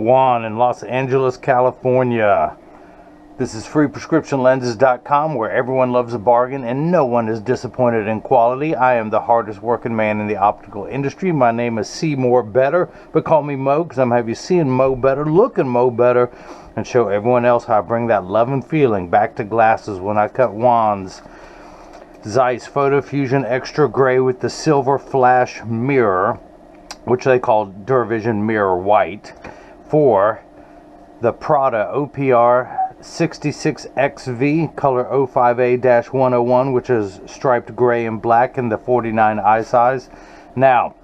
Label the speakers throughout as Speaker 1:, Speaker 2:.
Speaker 1: Juan in Los Angeles, California. This is freeprescriptionlenses.com, where everyone loves a bargain and no one is disappointed in quality. I am the hardest working man in the optical industry. My name is See More Better, but call me Mo because I'm going to have you seeing Mo better, looking Mo better, and show everyone else how I bring that love and feeling back to glasses when I cut Juan's Zeiss Photofusion Extra Gray with the silver flash mirror, which they call Duravision Mirror White, for the Prada OPR 66XV color 05A-101, which is striped gray and black in the 49 eye size. Now,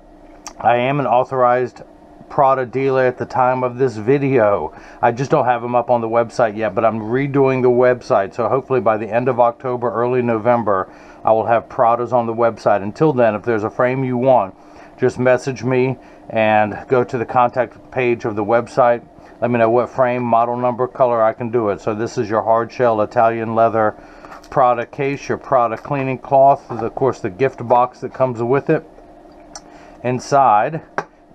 Speaker 1: I am an authorized Prada dealer at the time of this video. I just don't have them up on the website yet, but I'm redoing the website, so hopefully by the end of October, early November, I will have Pradas on the website. Until then, if there's a frame you want, just message me and go to the contact page of the website. Let me know what frame, model number, color, I can do it. So this is your hard shell Italian leather Prada case, your Prada cleaning cloth, of course the gift box that comes with it. Inside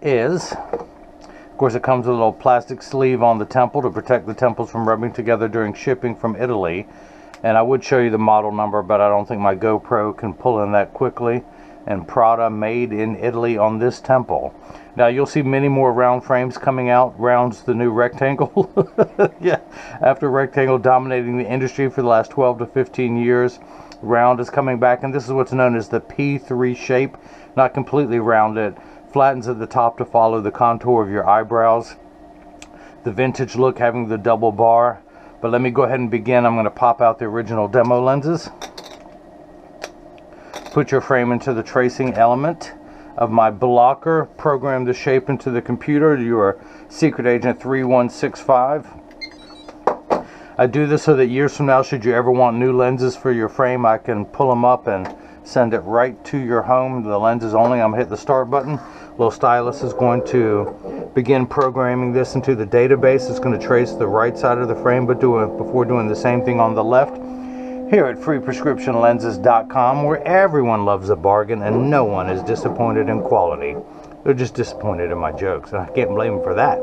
Speaker 1: is, of course, it comes with a little plastic sleeve on the temple to protect the temples from rubbing together during shipping from Italy. And I would show you the model number, but I don't think my GoPro can pull in that quickly. And Prada made in Italy on this temple. Now you'll see many more round frames coming out. Round's the new rectangle. Yeah, after rectangle dominating the industry for the last 12 to 15 years, round is coming back, and this is what's known as the P3 shape. Not completely rounded, flattens at the top to follow the contour of your eyebrows. The vintage look having the double bar. But let me go ahead and begin. I'm going to pop out the original demo lenses. Put your frame into the tracing element of my blocker. Program the shape into the computer. Your secret agent 3165. I do this so that years from now, should you ever want new lenses for your frame, I can pull them up and send it right to your home. The lenses only. I'm going to hit the start button. Little stylus is going to begin programming this into the database. It's going to trace the right side of the frame, but before doing the same thing on the left. Here at freeprescriptionlenses.com, where everyone loves a bargain and no one is disappointed in quality. They're just disappointed in my jokes, and I can't blame them for that.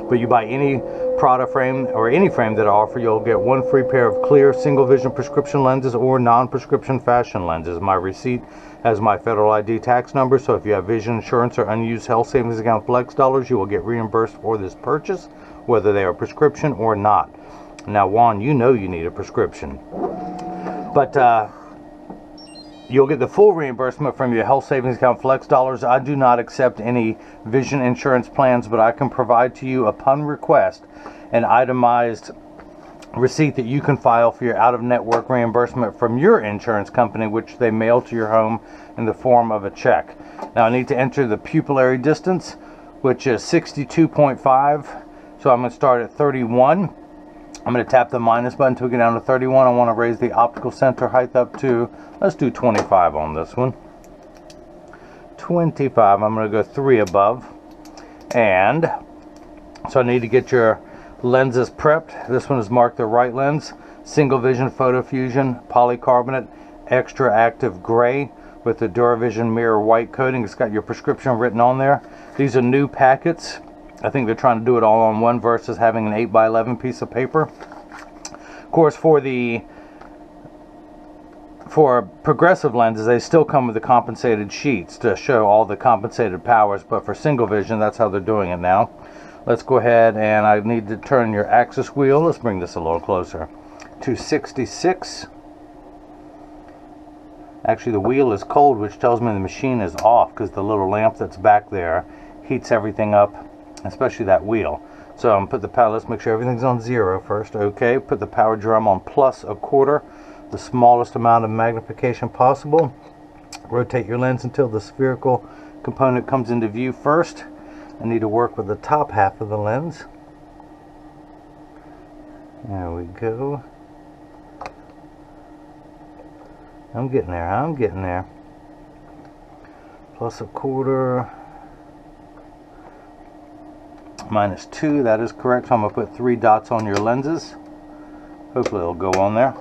Speaker 1: But you buy any Prada frame or any frame that I offer, you'll get one free pair of clear single vision prescription lenses or non-prescription fashion lenses. My receipt has my federal ID tax number, so if you have vision insurance or unused health savings account flex dollars, you will get reimbursed for this purchase, whether they are prescription or not. Now, Juan, you know you need a prescription. But you'll get the full reimbursement from your health savings account flex dollars. I do not accept any vision insurance plans, but I can provide to you, upon request, an itemized receipt that you can file for your out-of-network reimbursement from your insurance company, which they mail to your home in the form of a check. Now, I need to enter the pupillary distance, which is 62.5. So I'm going to start at 31. I'm going to tap the minus button to get down to 31. I want to raise the optical center height up to, let's do 25 on this one. 25. I'm going to go 3 above. And so I need to get your lenses prepped. This one is marked the right lens. Single Vision Photofusion Polycarbonate Extra Active Gray with the Duravision Mirror White coating. It's got your prescription written on there. These are new packets. I think they're trying to do it all on one versus having an 8x11 piece of paper. Of course, for progressive lenses, they still come with the compensated sheets to show all the compensated powers, but for single vision, that's how they're doing it now. Let's go ahead, and I need to turn your axis wheel. Let's bring this a little closer to 66. Actually, the wheel is cold, which tells me the machine is off because the little lamp that's back there heats everything up, especially that wheel. So I'm going to put the power, let's make sure everything's on 0 first. Okay, put the power drum on +1/4, the smallest amount of magnification possible. Rotate your lens until the spherical component comes into view first. I need to work with the top half of the lens. There we go. I'm getting there, I'm getting there. +1/4. -2, that is correct. So I'm going to put 3 dots on your lenses. Hopefully it'll go on there.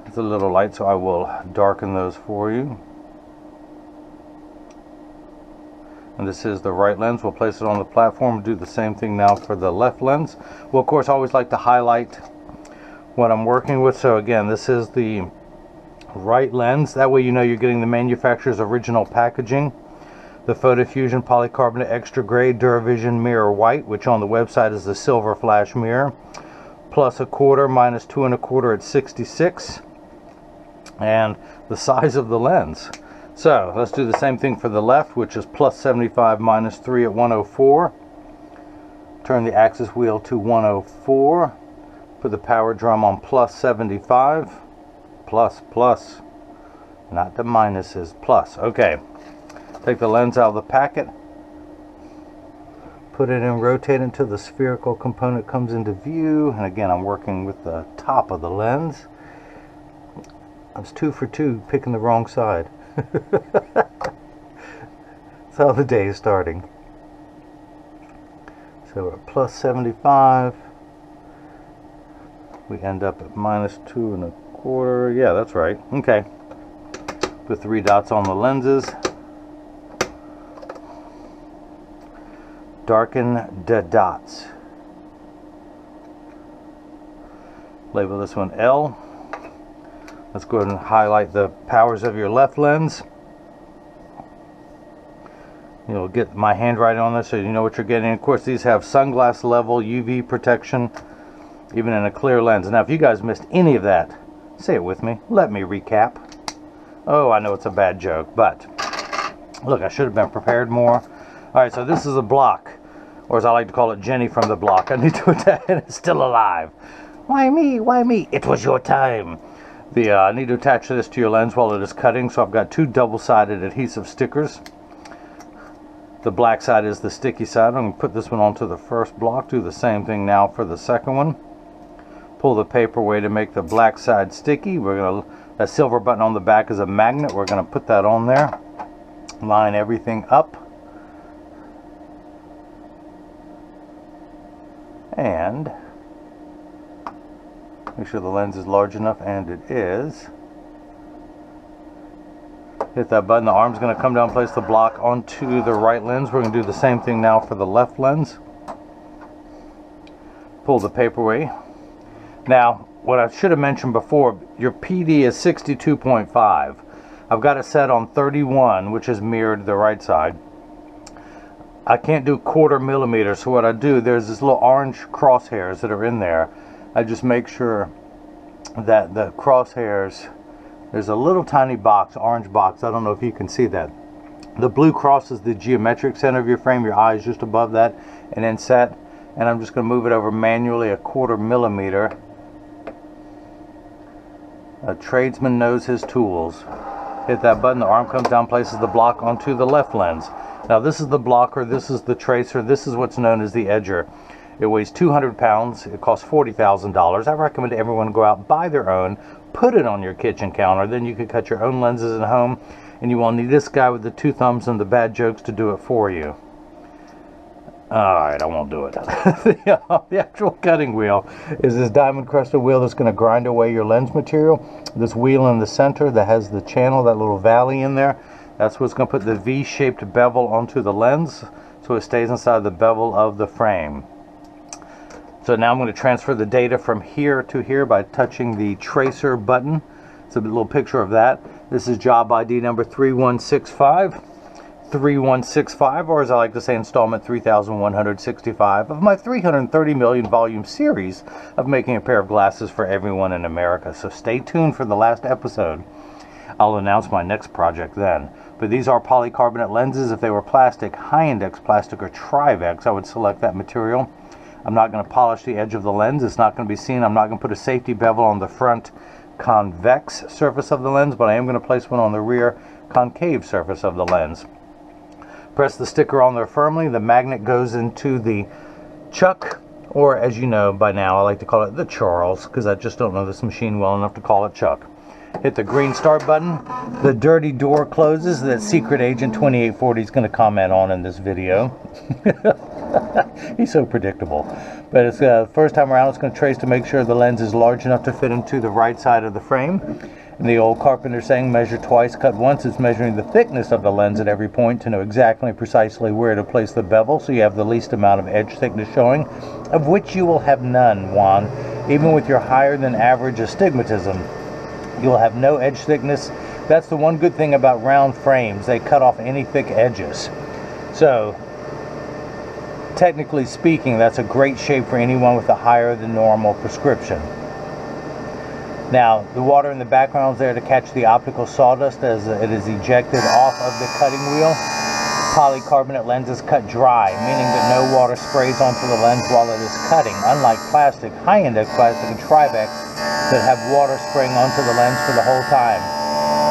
Speaker 1: It's a little light, so I will darken those for you. And this is the right lens. We'll place it on the platform, do the same thing now for the left lens. Well, of course, I always like to highlight what I'm working with. So again, this is the right lens. That way you know you're getting the manufacturer's original packaging. The Photofusion Polycarbonate Extra Grade Duravision Mirror White, which on the website is the silver flash mirror, plus 1/4 minus 2 1/4 at 66, and the size of the lens. So let's do the same thing for the left, which is plus 75 minus 3 at 104. Turn the axis wheel to 104. Put the power drum on plus 75. Plus, not the minuses, plus. Okay. Take the lens out of the packet, put it in, rotate until the spherical component comes into view. And again, I'm working with the top of the lens. I was 2 for 2 picking the wrong side. That's how the day is starting. So we're at plus 75. We end up at minus 2 1/4. Yeah, that's right. Okay. Put 3 dots on the lenses. Darken the dots. Label this one L. Let's go ahead and highlight the powers of your left lens. You'll get my handwriting on this so you know what you're getting. Of course, these have sunglass level UV protection, even in a clear lens. Now, if you guys missed any of that, say it with me. Let me recap. Oh, I know it's a bad joke, but look, I should have been prepared more. Alright, so this is a block, or as I like to call it, Jenny from the block. I need to attach, and it's still alive. Why me? Why me? It was your time. I need to attach this to your lens while it is cutting, so I've got 2 double-sided adhesive stickers. The black side is the sticky side. I'm going to put this one onto the first block. Do the same thing now for the second one. Pull the paper away to make the black side sticky. That silver button on the back is a magnet. We're going to put that on there. Line everything up. And make sure the lens is large enough, and it is. Hit that button. The arm's going to come down, place the block onto the right lens. We're going to do the same thing now for the left lens. Pull the paper away. Now, what I should have mentioned before, your PD is 62.5. I've got it set on 31, which is mirrored to the right side. I can't do 1/4 millimeter, so what I do, there's this little orange crosshairs that are in there. I just make sure that the crosshairs, there's a little tiny box, orange box, I don't know if you can see that. The blue cross is the geometric center of your frame, your eye is just above that and then set. And I'm just going to move it over manually 1/4 millimeter. A tradesman knows his tools. Hit that button, the arm comes down, places the block onto the left lens. Now this is the blocker, this is the tracer, this is what's known as the edger. It weighs 200 pounds, it costs $40,000. I recommend everyone go out, buy their own, put it on your kitchen counter, then you can cut your own lenses at home, and you will need this guy with the 2 thumbs and the bad jokes to do it for you. Alright, I won't do it. The actual cutting wheel is this diamond crusted wheel that's going to grind away your lens material. This wheel in the center that has the channel, that little valley in there, that's what's going to put the V-shaped bevel onto the lens so it stays inside the bevel of the frame. So now I'm going to transfer the data from here to here by touching the tracer button. It's a little picture of that. This is job ID number 3165. 3165, or as I like to say, installment 3165 of my 330 million volume series of making a pair of glasses for everyone in America. So stay tuned for the last episode. I'll announce my next project then. But these are polycarbonate lenses. If they were plastic, high-index plastic or Trivex, I would select that material. I'm not going to polish the edge of the lens. It's not going to be seen. I'm not going to put a safety bevel on the front convex surface of the lens, but I am going to place one on the rear concave surface of the lens. Press the sticker on there firmly. The magnet goes into the chuck, or as you know by now, I like to call it the Charles, because I just don't know this machine well enough to call it Chuck. Hit the green start button. The dirty door closes that Secret Agent 2840 is going to comment on in this video. He's so predictable. But it's the first time around, it's going to trace to make sure the lens is large enough to fit into the right side of the frame. In the old carpenter saying, measure twice, cut once, it's measuring the thickness of the lens at every point to know exactly precisely where to place the bevel so you have the least amount of edge thickness showing, of which you will have none, Juan. Even with your higher than average astigmatism, you will have no edge thickness. That's the one good thing about round frames. They cut off any thick edges. So, technically speaking, that's a great shape for anyone with a higher than normal prescription. Now, the water in the background is there to catch the optical sawdust as it is ejected off of the cutting wheel. Polycarbonate lenses cut dry, meaning that no water sprays onto the lens while it is cutting, unlike plastic, high-index plastic and Trivex that have water spraying onto the lens for the whole time.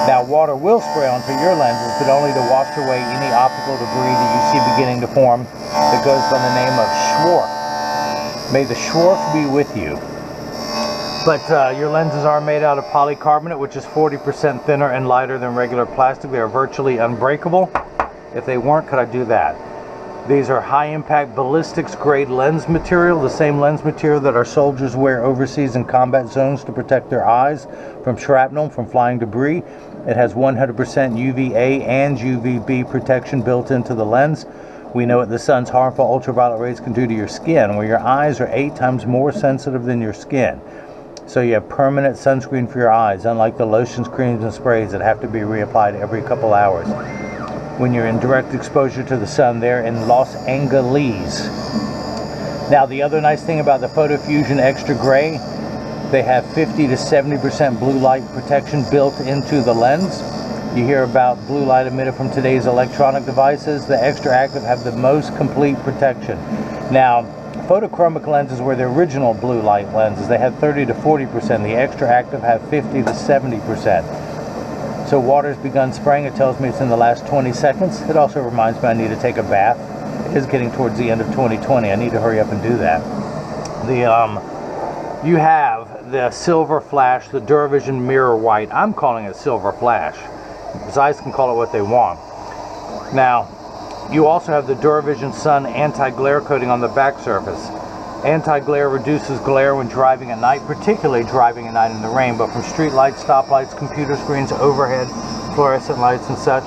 Speaker 1: Now, water will spray onto your lenses, but only to wash away any optical debris that you see beginning to form that goes by the name of schwarf. May the schwarf be with you. But your lenses are made out of polycarbonate, which is 40% thinner and lighter than regular plastic. They are virtually unbreakable. If they weren't, could I do that? These are high-impact ballistics grade lens material, the same lens material that our soldiers wear overseas in combat zones to protect their eyes from shrapnel, from flying debris. It has 100% UVA and UVB protection built into the lens. We know what the sun's harmful ultraviolet rays can do to your skin, where your eyes are 8 times more sensitive than your skin. So you have permanent sunscreen for your eyes, unlike the lotions, creams, and sprays that have to be reapplied every couple hours. When you're in direct exposure to the sun, they're in Los Angeles. Now, the other nice thing about the Photofusion Extra Gray, they have 50 to 70% blue light protection built into the lens. You hear about blue light emitted from today's electronic devices. The Extra Active have the most complete protection. Now, photochromic lenses were the original blue light lenses. They had 30 to 40%. The Extra Active have 50 to 70%. So water's begun spraying. It tells me it's in the last 20 seconds. It also reminds me I need to take a bath. It is getting towards the end of 2020. I need to hurry up and do that. You have the silver flash, the Duravision Mirror White. I'm calling it silver flash. Zeiss can call it what they want. Now, you also have the Duravision Sun anti-glare coating on the back surface. Anti-glare reduces glare when driving at night, particularly driving at night in the rain, but from street lights, stoplights, computer screens, overhead, fluorescent lights and such.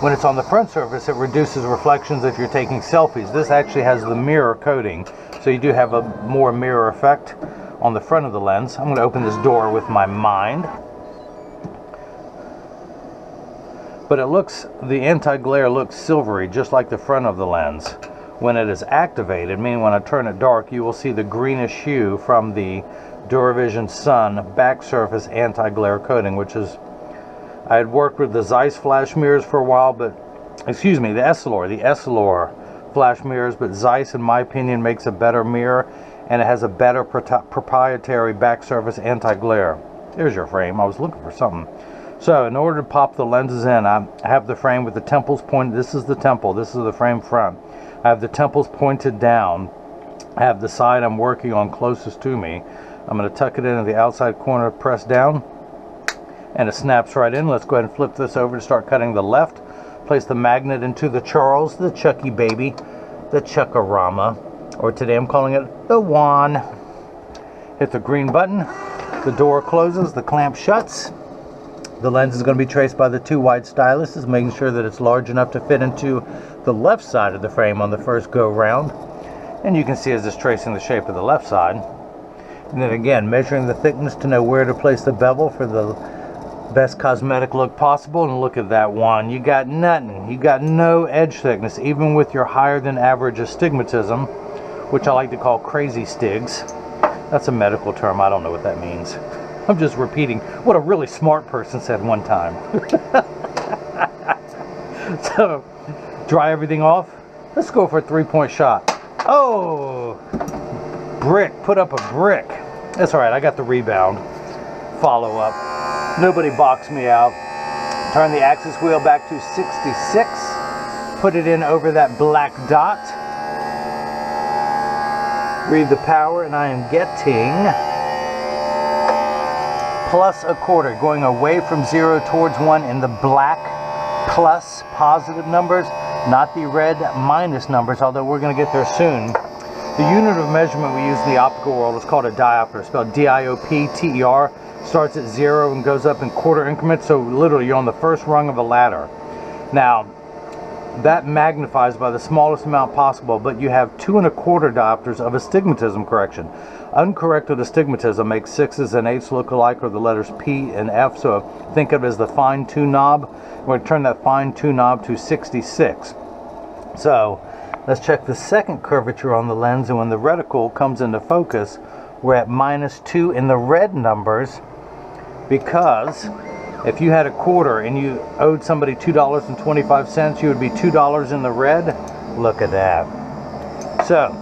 Speaker 1: When it's on the front surface, it reduces reflections if you're taking selfies. This actually has the mirror coating, so you do have a more mirror effect on the front of the lens. I'm going to open this door with my mind. But the anti-glare looks silvery, just like the front of the lens. When it is activated, meaning when I turn it dark, you will see the greenish hue from the Duravision Sun back surface anti-glare coating, which is, I had worked with the Zeiss flash mirrors for a while, but, excuse me, the Essilor flash mirrors, but Zeiss, in my opinion, makes a better mirror, and it has a better proprietary back surface anti-glare. There's your frame. I was looking for something. So in order to pop the lenses in, I have the frame with the temples pointed. This is the temple. This is the frame front. I have the temples pointed down. I have the side I'm working on closest to me. I'm going to tuck it into the outside corner, press down, and it snaps right in. Let's go ahead and flip this over to start cutting the left. Place the magnet into the Charles, the Chucky baby, the Chuckarama, or today I'm calling it the Juan. Hit the green button. The door closes. The clamp shuts. The lens is going to be traced by the 2 wide styluses, making sure that it's large enough to fit into the left side of the frame on the first go round. And you can see as it's tracing the shape of the left side. And then again, measuring the thickness to know where to place the bevel for the best cosmetic look possible. And look at that one. You got nothing. You got no edge thickness, even with your higher than average astigmatism, which I like to call crazy stigs. That's a medical term. I don't know what that means. I'm just repeating what a really smart person said one time. So, dry everything off. Let's go for a 3-point shot. Oh! Brick. Put up a brick. That's alright. I got the rebound. Follow up. Nobody boxed me out. Turn the axis wheel back to 66. Put it in over that black dot. Read the power, and I am getting +1/4, going away from 0 towards 1 in the black plus positive numbers, not the red minus numbers, although we're going to get there soon. The unit of measurement we use in the optical world is called a diopter, spelled D-I-O-P-T-E-R. Starts at 0 and goes up in quarter increments, so literally you're on the first rung of a ladder. Now, that magnifies by the smallest amount possible, but you have 2 1/4 diopters of astigmatism correction. Uncorrected astigmatism makes 6s and 8s look alike, or the letters P and F, so think of it as the fine-tune knob. We're going to turn that fine-tune knob to 66. So, let's check the second curvature on the lens, and when the reticle comes into focus, we're at -2 in the red numbers, because if you had a quarter and you owed somebody $2.25, you would be $2 in the red. Look at that. So,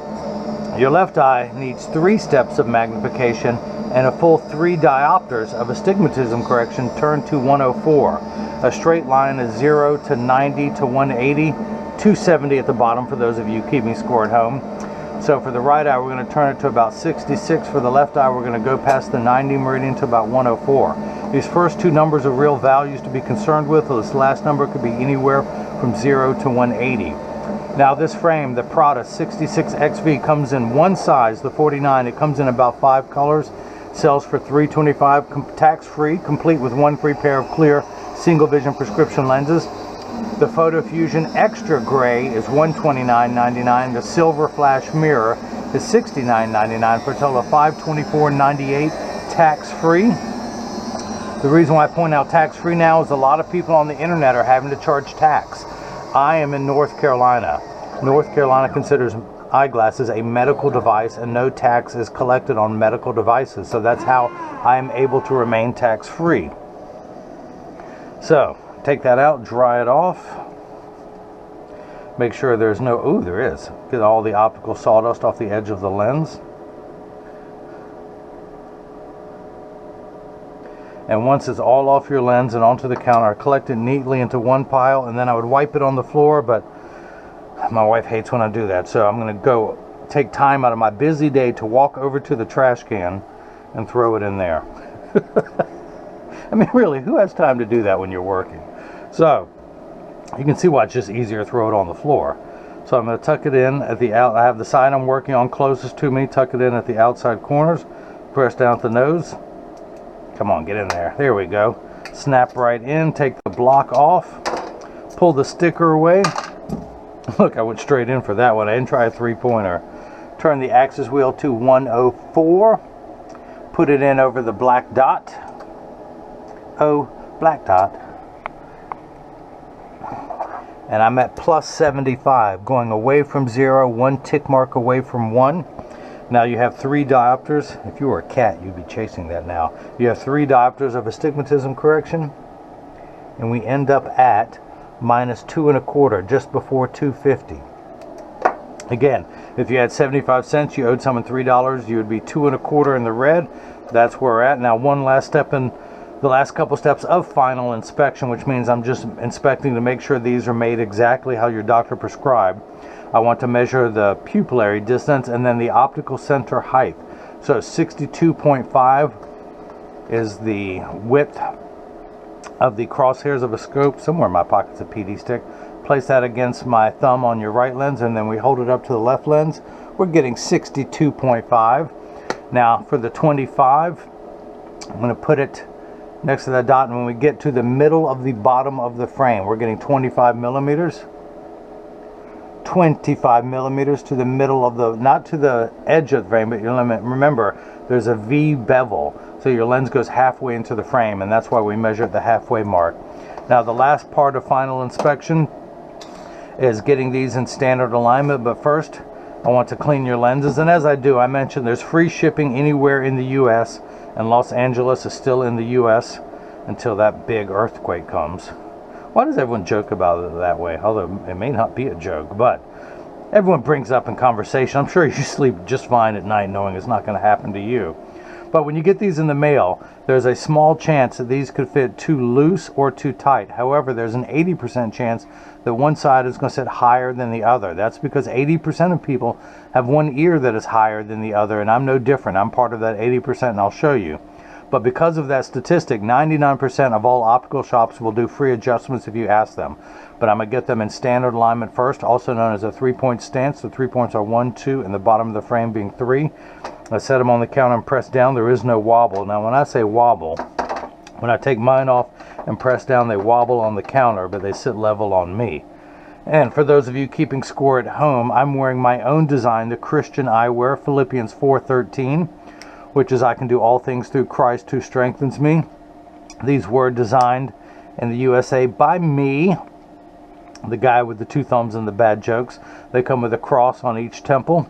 Speaker 1: your left eye needs 3 steps of magnification and a full 3 diopters of astigmatism correction turned to 104. A straight line is 0 to 90 to 180, 270 at the bottom for those of you keeping score at home. So for the right eye, we're going to turn it to about 66. For the left eye, we're going to go past the 90 meridian to about 104. These first 2 numbers are real values to be concerned with. This last number could be anywhere from 0 to 180. Now this frame, the Prada 66XV, comes in one size, the 49. It comes in about 5 colors. Sells for $325, tax-free, complete with 1 free pair of clear single vision prescription lenses. The Photofusion Extra Gray is $129.99. The Silver Flash Mirror is $69.99 for a total of $524.98 tax-free. The reason why I point out tax-free now is a lot of people on the internet are having to charge tax. I am in North Carolina. North Carolina considers eyeglasses a medical device, and no tax is collected on medical devices. So that's how I am able to remain tax-free. So, take that out, dry it off. Make sure there's no, ooh, there is. Get all the optical sawdust off the edge of the lens. And once it's all off your lens and onto the counter, I collect it neatly into one pile, and then I would wipe it on the floor, but my wife hates when I do that. So I'm going to go take time out of my busy day to walk over to the trash can and throw it in there. I mean, really, who has time to do that when you're working? So, you can see why it's just easier to throw it on the floor. So I'm going to tuck it in at the I have the side I'm working on closest to me, tuck it in at the outside corners, press down at the nose. Come on, get in there. There we go. Snap right in, take the block off, pull the sticker away. Look, I went straight in for that one. I didn't try a 3-pointer. Turn the axis wheel to 104. Put it in over the black dot. Oh, black dot. And I'm at plus 75, going away from 0, 1 tick mark away from 1. Now you have 3 diopters. If you were a cat, you'd be chasing that now. You have 3 diopters of astigmatism correction, and we end up at -2 1/4, just before 250. Again, if you had 75 cents, you owed someone $3, you would be 2 1/4 in the red. That's where we're at. Now one last step in the last couple steps of final inspection, which means I'm just inspecting to make sure these are made exactly how your doctor prescribed. I want to measure the pupillary distance and then the optical center height. So 62.5 is the width of the crosshairs of a scope. Somewhere in my pocket's a PD stick. Place that against my thumb on your right lens, and then we hold it up to the left lens. We're getting 62.5. Now for the 25, I'm going to put it next to that dot, and when we get to the middle of the bottom of the frame, we're getting 25 millimeters. 25 millimeters to the middle of the, not to the edge of the frame, but remember, there's a V bevel, so your lens goes halfway into the frame, and that's why we measure at the halfway mark. Now the last part of final inspection is getting these in standard alignment, but first I want to clean your lenses, and as I do, I mentioned there's free shipping anywhere in the US, and Los Angeles is still in the US until that big earthquake comes. Why does everyone joke about it that way? Although it may not be a joke, but everyone brings up in conversation. I'm sure you sleep just fine at night knowing it's not going to happen to you. But when you get these in the mail, there's a small chance that these could fit too loose or too tight. However, there's an 80% chance that one side is going to sit higher than the other. That's because 80% of people have one ear that is higher than the other, and I'm no different. I'm part of that 80%, and I'll show you. But because of that statistic, 99% of all optical shops will do free adjustments if you ask them. But I'm going to get them in standard alignment first, also known as a 3-point stance. The 3 points are 1, 2, and the bottom of the frame being 3. I set them on the counter and press down. There is no wobble. Now when I say wobble, when I take mine off and press down, they wobble on the counter, but they sit level on me. And for those of you keeping score at home, I'm wearing my own design, the Christian eyewear, Philippians 4:13, which is I can do all things through Christ who strengthens me. These were designed in the USA by me, the guy with the 2 thumbs and the bad jokes. They come with a cross on each temple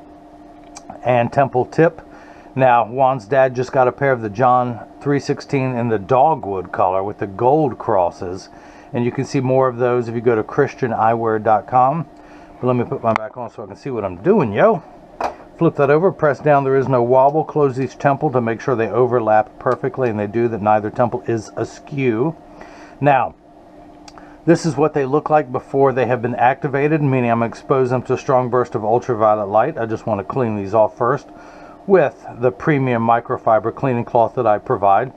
Speaker 1: and temple tip. Now, Juan's dad just got a pair of the John 3:16 in the dogwood color with the gold crosses. And you can see more of those if you go to christianeyewear.com. But let me put mine back on so I can see what I'm doing, yo. Flip that over, press down, there is no wobble. Close each temple to make sure they overlap perfectly, and they do, that neither temple is askew. Now, this is what they look like before they have been activated, meaning I'm exposing them to a strong burst of ultraviolet light. I just want to clean these off first with the premium microfiber cleaning cloth that I provide.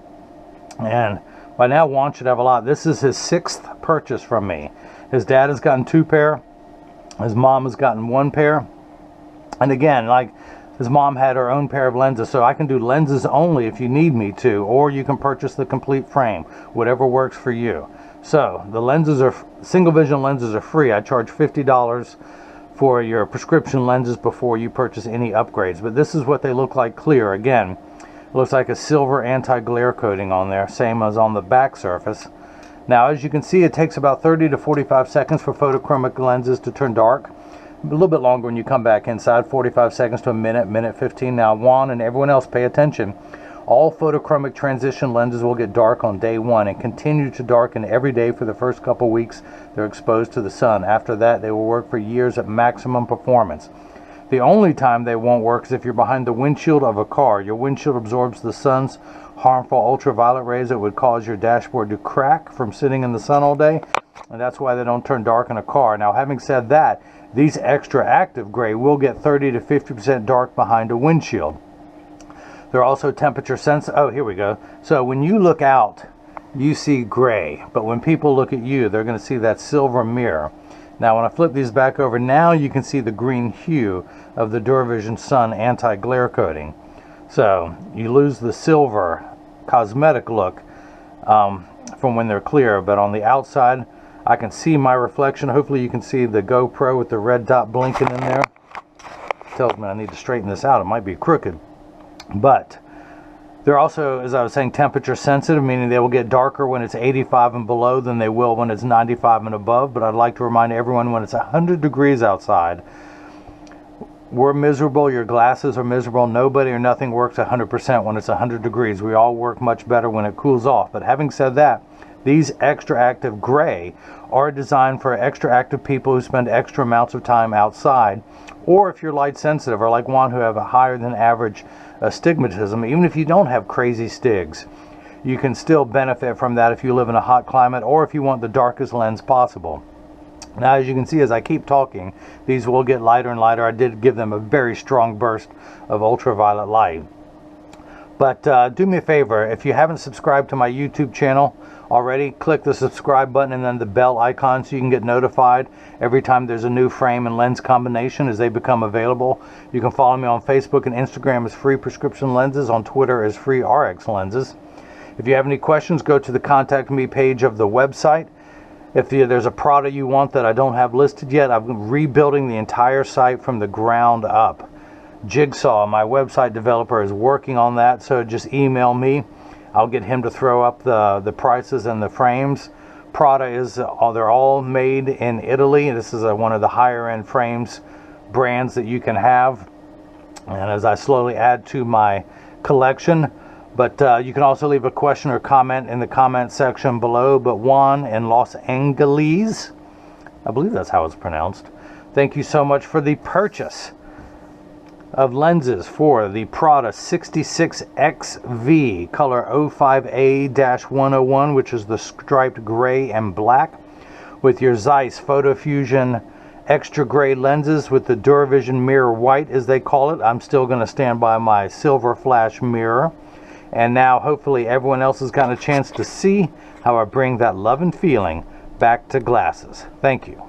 Speaker 1: And by now, Juan should have a lot. This is his 6th purchase from me. His dad has gotten 2 pair. His mom has gotten 1 pair. And again, like, his mom had her own pair of lenses, so I can do lenses only if you need me to, or you can purchase the complete frame, whatever works for you. So the lenses are, single vision lenses are free. I charge $50 for your prescription lenses before you purchase any upgrades. But this is what they look like clear. Again, it looks like a silver anti-glare coating on there, same as on the back surface. Now, as you can see, it takes about 30 to 45 seconds for photochromic lenses to turn dark. A little bit longer when you come back inside, 45 seconds to a minute, minute 15. Now, Juan and everyone else, pay attention. All photochromic transition lenses will get dark on day 1 and continue to darken every day for the first couple weeks they're exposed to the sun. After that, they will work for years at maximum performance. The only time they won't work is if you're behind the windshield of a car. Your windshield absorbs the sun's harmful ultraviolet rays that would cause your dashboard to crack from sitting in the sun all day, and that's why they don't turn dark in a car. Now, having said that, these extra active gray will get 30 to 50% dark behind a windshield. They're also temperature sensitive. Oh, here we go. So when you look out, you see gray, but when people look at you, they're going to see that silver mirror. Now, when I flip these back over, now you can see the green hue of the DuraVision Sun anti-glare coating. So you lose the silver cosmetic look from when they're clear, but on the outside, I can see my reflection. Hopefully you can see the GoPro with the red dot blinking in there. Tells me I need to straighten this out. It might be crooked. But they're also, as I was saying, temperature sensitive, meaning they will get darker when it's 85 and below than they will when it's 95 and above. But I'd like to remind everyone, when it's 100 degrees outside, we're miserable, your glasses are miserable. Nobody or nothing works 100% when it's 100 degrees. We all work much better when it cools off. But having said that, these extra active gray are designed for extra active people who spend extra amounts of time outside, or if you're light sensitive, or like Juan, who have a higher than average astigmatism. Even if you don't have crazy stigs, you can still benefit from that if you live in a hot climate, or if you want the darkest lens possible. Now, as you can see, as I keep talking, these will get lighter and lighter. I did give them a very strong burst of ultraviolet light. But do me a favor, if you haven't subscribed to my YouTube channel already, click the subscribe button and then the bell icon so you can get notified every time there's a new frame and lens combination as they become available. You can follow me on Facebook and Instagram as Free Prescription Lenses, on Twitter as Free RX Lenses. If you have any questions, go to the Contact Me page of the website. If there's a product you want that I don't have listed yet, I'm rebuilding the entire site from the ground up. Jigsaw, my website developer, is working on that, so just email me. I'll get him to throw up the prices and the frames. Prada is, they're all made in Italy. This is one of the higher end frames brands that you can have. And as I slowly add to my collection, but you can also leave a question or comment in the comment section below. But Juan in Los Angeles, I believe that's how it's pronounced, thank you so much for the purchase of lenses for the Prada 66XV color 05A-101, which is the striped gray and black, with your Zeiss Photofusion Extra gray lenses with the DuraVision mirror white, as they call it. I'm still going to stand by my silver flash mirror. And now hopefully everyone else has gotten a chance to see how I bring that love and feeling back to glasses. Thank you.